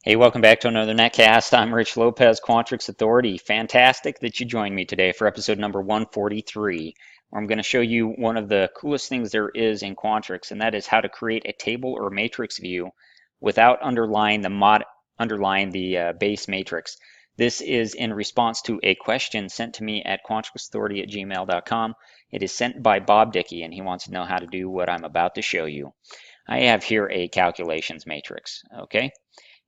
Hey, welcome back to another Netcast. I'm Rich Lopez, Quantrix Authority. Fantastic that you joined me today for episode number 143, where I'm going to show you one of the coolest things there is in Quantrix, and that is how to create a table or matrix view without underlying the base matrix. This is in response to a question sent to me at quantrixauthority@gmail.com. It is sent by Bob Dickey, and he wants to know how to do what I'm about to show you. I have here a calculations matrix, okay?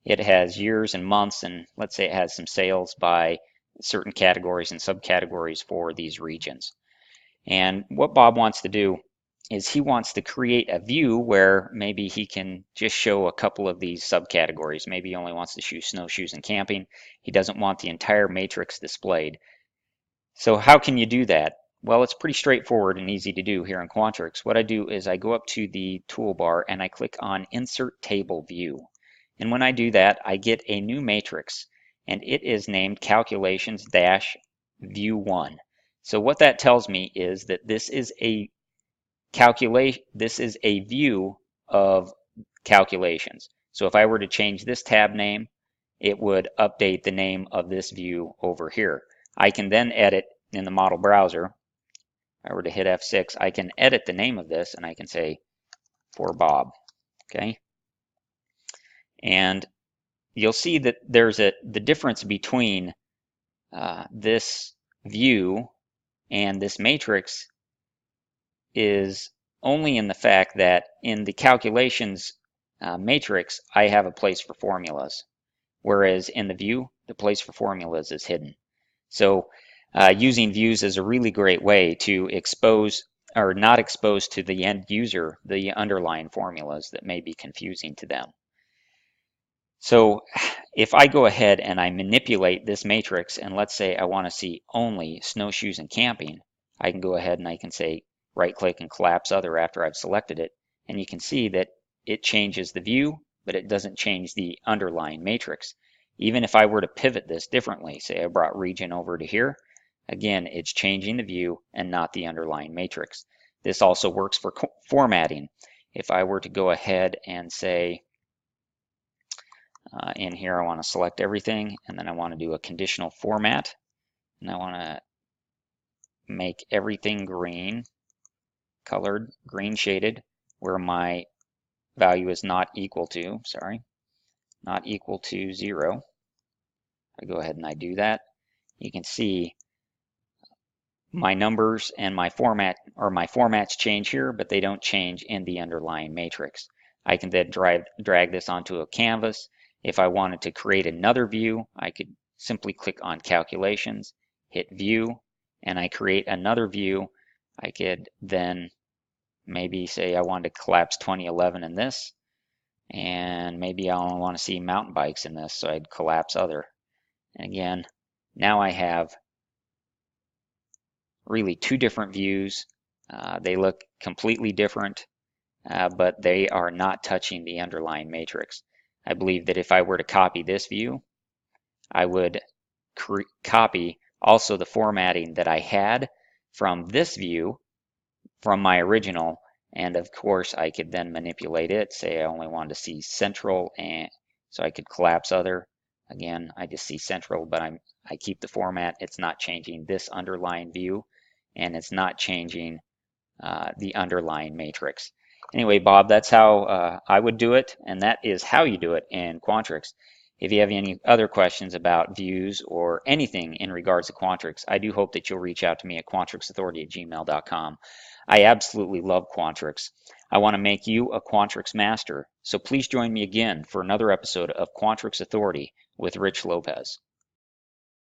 It has years and months, and let's say it has some sales by certain categories and subcategories for these regions. And what Bob wants to do is he wants to create a view where maybe he can just show a couple of these subcategories. Maybe he only wants to show snowshoes and camping. He doesn't want the entire matrix displayed. So how can you do that? Well, it's pretty straightforward and easy to do here in Quantrix. What I do is I go up to the toolbar and I click on Insert Table View. And when I do that, I get a new matrix, and it is named Calculations-View1. So what that tells me is that this is a view of calculations. So if I were to change this tab name, it would update the name of this view over here. I can then edit in the model browser. If I were to hit F6, I can edit the name of this, and I can say for Bob. Okay, and you'll see that there's the difference between this view and this matrix is only in the fact that in the calculations matrix, I have a place for formulas, whereas in the view, the place for formulas is hidden. So using views is a really great way to expose or not expose to the end user the underlying formulas that may be confusing to them. So if I go ahead and I manipulate this matrix, and let's say I want to see only snowshoes and camping, I can go ahead and I can say right click and collapse other after I've selected it, and you can see that it changes the view, but it doesn't change the underlying matrix. Even if I were to pivot this differently, say I brought region over to here, again, it's changing the view and not the underlying matrix. This also works for formatting. If I were to go ahead and say, in here, I want to select everything, and then I want to do a conditional format, and I want to make everything green, colored, green shaded, where my value is not equal to, not equal to 0. I go ahead and I do that. You can see my numbers and my format, or my formats change here, but they don't change in the underlying matrix. I can then drag this onto a canvas. If I wanted to create another view, I could simply click on Calculations, hit View, and I create another view. I could then maybe say I wanted to collapse 2011 in this, and maybe I only want to see mountain bikes in this, so I'd collapse other. And again, now I have really two different views. They look completely different, but they are not touching the underlying matrix. I believe that if I were to copy this view, I would copy also the formatting that I had from this view from my original, and of course I could then manipulate it. Say I only wanted to see central, and so I could collapse other. Again, I just see central, but I keep the format. It's not changing this underlying view, and it's not changing the underlying matrix. Anyway, Bob, that's how I would do it, and that is how you do it in Quantrix. If you have any other questions about views or anything in regards to Quantrix, I do hope that you'll reach out to me at quantrixauthority@gmail.com. I absolutely love Quantrix. I want to make you a Quantrix master, so please join me again for another episode of Quantrix Authority with Rich Lopez.